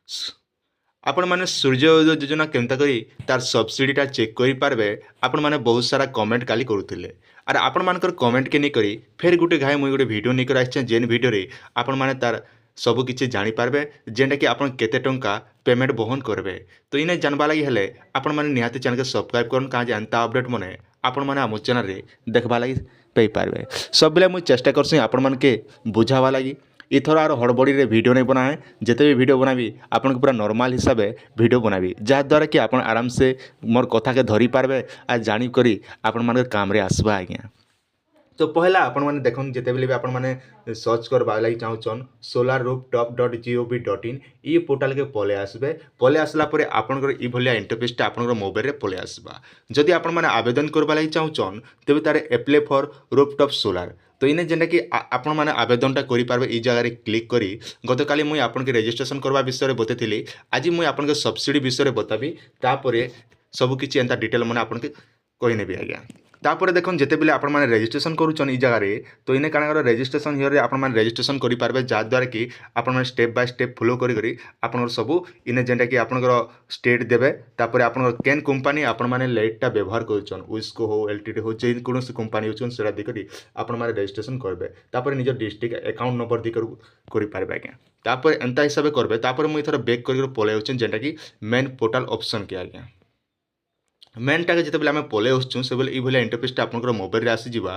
आपण मैंने सूर्य उदय योजना केमता करी तार सब्सिडीटा चेक करें आपण मैंने बहुत सारा कमेंट काली करुले आर आपण मानकर कमेंट के नहीं करी फिर गोटे घाए मुझे गोटे भिडियो नहीं कर आसे जेन भिडियो आपण मैंने तार सबकि जानीपारे जेनटा कि आपन केते टंका पेमेंट बहन करेंगे। तो इन्हें जानवा लगी हेले आपण मैंने निहाती चैनल के सब्सक्राइब करन कहाँ जानता अपडेट मैंने आपण मैंने आम चैनल देखा लगी पाइपारे सब बेले मुझे चेष्टा करसी आपण मन के बुझावा लगी इथर आर हड़बड़ी वीडियो नहीं बनाए जिते भी वीडियो बनाबी आपन को पूरा नॉर्मल हिसाब से वीडियो बनाबी जहाँद्वारा कि आपन आराम से मोर कथा के धरी पारबे आ जानी करी आपण मान काम रे आसबा आज्ञा। तो पहला आपण मैंने देखन जिते भी आपण मैंने सर्च करवा लगी चाहून solarrooftop.gov.in ये पोर्टाल के पले आसबे पले आसला परे आपनकर ई भलिया इंटरफेसटा आपनकर मोबाइल रे पले आसबा। जदि आपण मैंने आवेदन करवा लगी चाहून तेबे तारे अप्लाई फॉर रूफटॉप सोलार तो इन्हें जेनटा कि आपण मैंने आवेदनटा करेंगे ये जगह क्लिक करी गतकाली मुझे आपन के रजिस्ट्रेशन करवा विषय बताई आज मुझे आपन के सब्सिडी विषय बताबी तापर सबकि एंता डिटेल मैंने आपन के कहीनेबी आज्ञा। तापर देखो जिते बेले आपण मैंने रजिस्ट्रेशन करुचन ई जगह तो इन्हें काण कर रजिस्ट्रेशन हियर आपण मैंने रजिस्ट्रेशन करेंगे जहाँद्वारा कि आपण मैंने स्टेप बाय स्टेप फॉलो करी आपन सबू इन्हें जेनटा कि आपनकर स्टेट देवे तापर आपन केन कंपनी आपण मैंने लाइटटा व्यवहार करुचन उइस्को हो एलटीडी हो जे कौन कंपनी होचन सेटा देखि आपण मैंने रजिस्ट्रेशन करेंगे तापर निज डिस्ट्रिक्ट अकाउंट नंबर दी करेंगे आज्ञा। तापर एंता हिसाब से करेंगे तापर मुझे थोड़ा बैक कर पलि जेनटा कि मेन पोर्टाल ऑप्शन के आज्ञा। मेनटा के जिते आम पलि आसुँ से ये इंटरफेसटा आपंकर मोबाइल आसीजा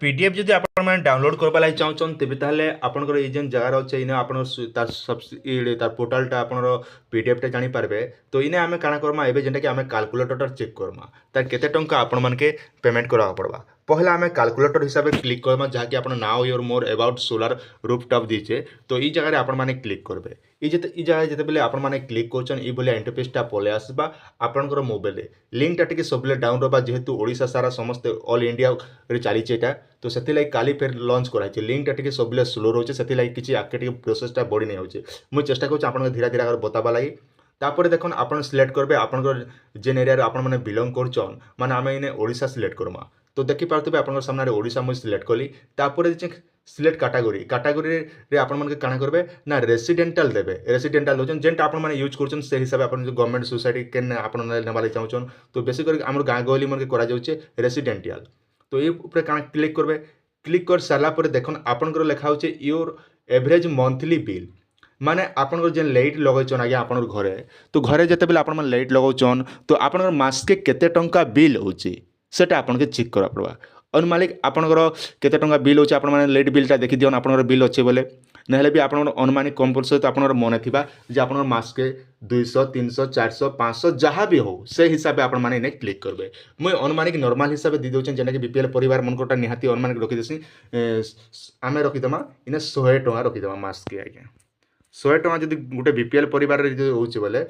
पीडीएफ जदि आप डाउनलोड करवा लगी चाहूँ तेज ताले आपंकर ये जेन जगार अच्छे इन आप तार पोर्टालटा आप पीडीएफटा जानीपारे। तो इन्हें आम काण करमा एवं जेनटा कि आम काल्कुलेटर चेक करमा तार केते टंका आपण मानके पेमेंट करवा पड़वा। पहला आम काल्कुलेटर हिसाब से क्लिक करमा जहाँकि आप now your more about solar rooftop दीचे तो ये जगह आपण मैंने क्लिक करेंगे ये जगह जिते बेले आपण मैंने क्लिक कर ये इंटरफेसटा पलि आसबा आपंकर मोबाइल लिंकटा टी सब डाउन रहा जेहेतु ओडिशा सारा समस्त ऑल इंडिया चली तो से काली फेर लॉन्च कराई लिंकटा टी सब स्लो रोचे से किसी आगे प्रोसेसटा बढ़ी नहीं होचे मुझे चेष्टा कर धीरे धीरे बतावा लगी। तापर देखो आप सिलेक्ट करेंगे आपंकर जेन एरिया आप बिलंग कर माने आम इन ओडिशा सिलेक्ट करमा तो देखी पार्थे आप सामने ओडिशा मुझे सिलेक्ट कली तापर सिलेक्ट कैटेगरी कैटेगरी आपण काण करेंगे ना रेसिडेंटाल देवे रेसिडेंटाल होचन जेनटा आपण माने यूज करछन से हिसाब आपण गवर्नमेंट सोसाइटी के आपण नेबा लागि चाहछन तो बेसी कर हमर गाँ गहली मन के करा जाउचे रेसिडेंटियल। तो ये ऊपर काण क्लिक करेंगे क्लिक कर सारा पर देखो आपंकर लिखा होचे योर एवरेज मंथली बिल माने आपन जेन लाइट लगैछन आज्ञा आपन घरे तो घरे जिते बेले आपण लाइट लगौछन तो आपन मास के केते टंका बिल होची सेटा आपन के चेक करा पड़वा। अनुमानिक आपनकर केते टंका बिल होची आपण माने लाइट बिलटा देखि दियन आपनकर बिल अच्छे बोले नहले भी आपन अनुमानिक कम पर तो आपन मन थिबा जे आपन मास के 200 300 400 500 जहाँ भी हो से हिसाब से आपण माने इने क्लिक करबे। मुझे अनुमानिक नॉर्मल हिसाब से दी दउछन जेना कि बीपीएल परिवार मनकोटा निहाती अनुमानिक रखी देसी आमे रखिदमा इने 100 टका रखिदमा मास के आज्ञा 100 टका जदि गोटे बीपीएल परिवार रे होउछ बोले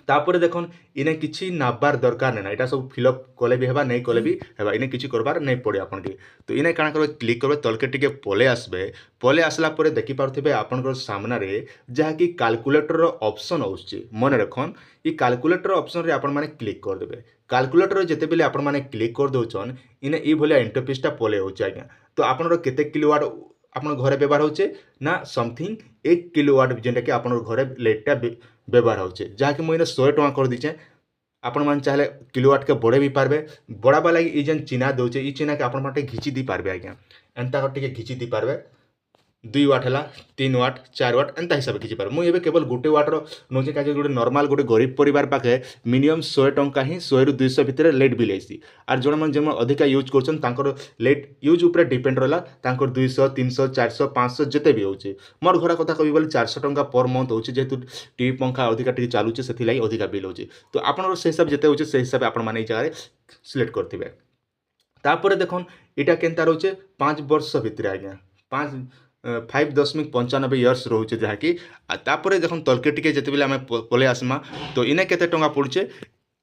तापर देखन इने किसी नाबार दरकार नहीं यहाँ सब फिलअप कले भी हेबा नहीं कले भी हेबा इने किसी करबार नहीं पड़े आपन के। तो इने काण कर क्लिक करबे तलके टिके पले आसबे पले आसला परे देखि पारथिबे आपनकर सामना रे जहाँ कि कैलकुलेटर ऑप्शन आउछि मन रखन ये कैलकुलेटर ऑप्शन रे आपण माने क्लिक कर देबे कैलकुलेटर जेते बेले आपण माने क्लिक कर दोचन इने ई भलिया इंटरफेसटा पले होछि आज्ञा। तो आपनर केते किलोवाट आपन घरे व्यवहार होचे ना समथिंग 1 किलोवाट जेनटा कि आपन घरे लाइटटा व्यवहार होचे जहाँकि मुझे 100 टका कर दीचे आपण मान चाहे किलोवाट के बढ़े भी पारबे बढ़ावा लगी ये जेन चिन्हा दौचे ये चिन्हा के आपण माटे घिची दी पारबे आज्ञा एंता टिके घिची दी पारबे 2 वाट है 3 वाट 4 वाट एंता हिसाब से घिची पार मुझे केवल गोटे वाटर नौचे कहीं गोटे नॉर्मल गोटे गरीब परिवार पाखे मिनिमम 100 टंका ही 100 ରୁ 200 भितर लाइट बिल आसी आर जो मैंने जो अधिका यूज कर लाइट यूज उपर डिपेंड रहा 200 300 400 500 जिते भी होचे मोर घर कथा कही बोले 400 टंका पर मंथ होचे जेहेतु टीवी पंखा अधिका टी चलुचे से अधिका बिल होचे। तो आपन से हिसाब जिते होचे से हिसाब आपण माने जगह सिलेक्ट करथिबे। तापर देखन इटा केनता रोचे 5 वर्ष भितर आज्ञा 5.95 इयर्स रोचे जहाँकि तापर देखो तलके टिके जिते बेले आम पलि आसमा तो इने केते टंका पड़ुचे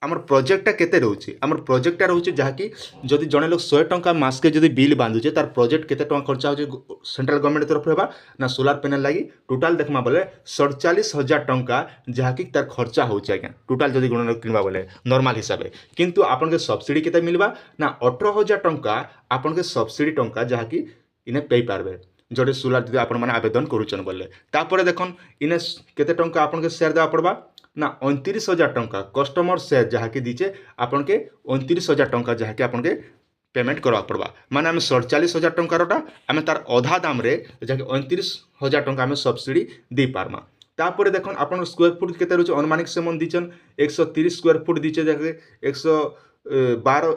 आमर प्रोजेक्टटा केते रोचे आमर प्रोजेक्टटा रोचे जहाँकि जदि जड़े लोग 100 टंका मास के जदि बिल बांधुचे तार प्रोजेक्ट केते टंका खर्चा होचे सेंट्रल गवर्नमेंट तरफ हेबा ना सोलार पैनल लगी टोटाल देखमा बोले 47,000 टंका जहाँकि तार खर्चा होचे आज्ञा टोटाल जदि गुण किनबा बोले नॉर्मल हिसाब से किंतु आपन के सब्सिडी केते मिलबा ना 18,000 टंका आपन के सब्सिडी टंका जहाँकि इने पे पारबे जोड़े सोलार जब आपण मैंने आवेदन करुचन बोले तापर देखन इने केते टंका आपन के शेयर देवा पड़बा ना 29,000 टंका कस्टमर शेयर जहाँकि दीचे आपन के 29,000 टंका जहाँकि आपन के पेमेंट करवा पड़बा माने आम 47,000 टंकारटा आम तार अधा दाम रे जहाँकि 29,000 टंका आम सब्सिडी दे पारमा तापर देखन आपन स्क्वायर फुट केते रोचे अनुमानिक से मन दीचन 130 स्क्वायर फुट दीचे जहाँकि 112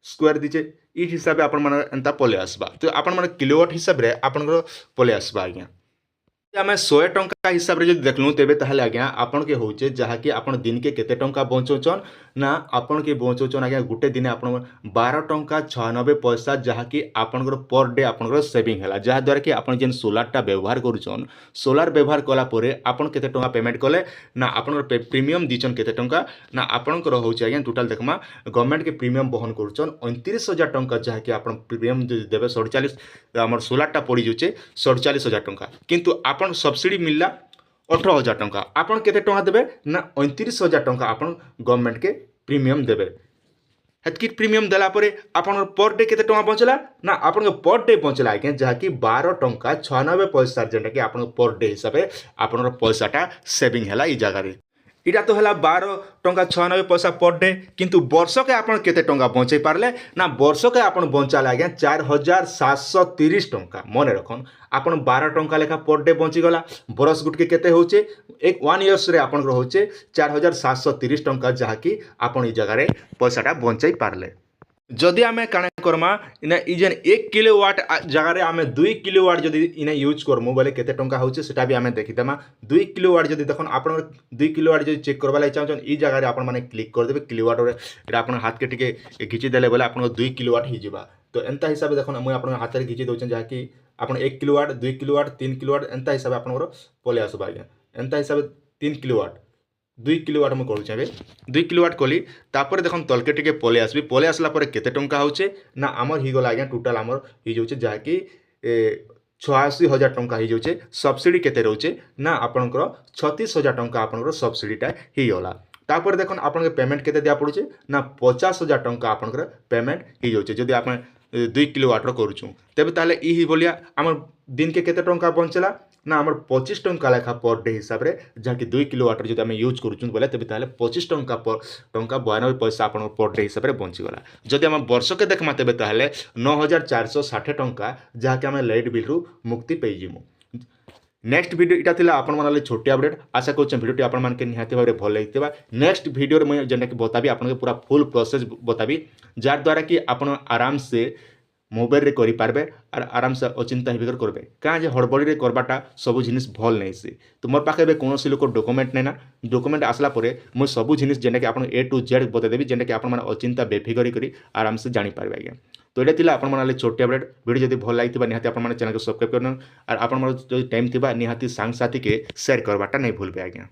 स्क्वायर दीचे ई हिसाब से आपण माने एंता पले आसबा तो आपण माने किलोवाट हिसाब रे आपण पले आसबा आज्ञा आम 100 टंका हिसाब से जो देखलु तेबे ताहले आज्ञा आपन के होचे जहाँकि आपन दिन के केते टंका बचौचन ना आपन के बचौचन आज्ञा गुटे दिन आपन 12 टंका 96 पैसा जहाँकि आपन पर डे आपन सेविंग है जहाँद्वारा कि आपन जेन सोलारटा व्यवहार करुचन सोलार व्यवहार कला परे आपन केते टंका पेमेंट कले ना आपन प्रीमियम दीचन केते टंका ना आपन होचे आज्ञा टोटाल देखमा गवर्नमेंट के प्रीमियम बहन करुचन 29,000 टंका जहाँकि आपन प्रीमियम देवे 47 आमर सोलारटा पड़ी जाऊे 47,000 टंका किंतु आपन सब्सिडी मिलला 18,000 टंका आपन केते टंका देबे ना 29,000 टंका आपन गवर्नमेंट के प्रीमियम देबे हेतकी प्रीमियम देला परे आपन पर डे केते टंका बचला ना आपन पर डे बचला आके जहाँकि 12 टंका 96 पैसा जेटा कि आपन पर डे हिसाब से आपन पैसाटा सेविंग हैला ई जगह रे इटा तो है 12 टंका 96 पैसा पर डे किंतु वर्ष के आपन केते टंका बचाई पारले ना वर्ष के आपन बचाले आज्ञा 4,730 टंका मन रखन आपन 12 टंका लेखा पर डे बची गला बरस गुट के केते होचे एक 1 इयर्स रे आपन होचे 4,730 टंका जहाँकि आपन ई जगह रे पैसाटा बचाई पारले जदि आम काण करमा इना इजेन 1 किलोवाट जगह रे आम 2 किलोवाट जदि इना यूज करमु बोले केते टंका होचे सेटा भी आम देखिदेमा 2 किलोवाट जदि देखन आपन 2 किलोवाट जदि चेक करबा लागि चाहछन ई जगह रे आपन माने क्लिक कर देबे किलोवाट रे एटा आपन हाथ के टिके घिची देले बोले आपन 2 किलोवाट ही जिबा तो एंता हिसाब देखन हम आपन हाथ रे घिची दोछन जहा कि आपन 1 किलोवाट 2 किलोवाट 3 किलोवाट एंता हिसाब आपन पले आसबा आज्ञा एंता हिसाब 3 किलोवाट 2 किलोवाट मुझे करुचे 2 किलोवाट कली तापर देखन तलके टिके पले आसबी पले आसला परे केते टंका होचे ना आमर ही गला आज्ञा टोटाल आमर ही जाउचे जहाँकि 86,000 टंका ही जाउचे सब्सिडी केते रहउचे ना आपनकर 36,000 टंका आपनकर सब्सिडीटा ही गला तापर देखन आपन के पेमेंट केते दिया पड़ुचे ना 50,000 टंका आपनकर पेमेंट ही जाउचे जदि आपन 2 किलोवाट रो करूछु तेबे ताले ई ही बोलिया आमर दिन के केते टंका बचला ना आमर 25 टंका लेखा पर डे हिसाब रे जहाँकि 2 किलोवाट जो आम यूज करूँ बोले तेज 25 टंका पर टंका 92 पैसा आप पर डे हिसाब से बंचीगला जदि आम वर्ष के देखमा तेज 9,460 टंका जहाँकि आम लाइट बिल रु मुक्ति पाइजिमु नेक्स्ट वीडियो इटा थिला आपण मानले छोटी अपडेट आशा कर वीडियो आपण मान के निहाती भाव भल लगितबा नेक्स्ट वीडियो मुझे जेनटा कि बताबी आपन पूरा फुल प्रोसेस बताबी जार द्वारा कि आपण आराम से मोबाइल रे करि पारबे और आराम से अचिंता हिबिकर करबे कहाँ जे हड़बड़ी रे करबाटा सब जिनिस भल नहीं से तो मोर पाखे बे कौन लोक डॉक्यूमेंट नहीं ना डॉक्यूमेंट आसला परे मु सब जिनिस जेनटा कि आपण A to Z बतेदेवी जेनटा कि आपण मान अचिंता बेफिकरी करी आराम से जानी पारबे आज्ञा तो ये थिला आपण मानले छोटी अपडेट वीडियो जदि भल लागितबा निहाती आपण मान चैनल को सब्सक्राइब करन और आपण मान जो टाइम थिबा निहाती सांग साथी के शेयर करबाटा नहीं भूलबे आज्ञा।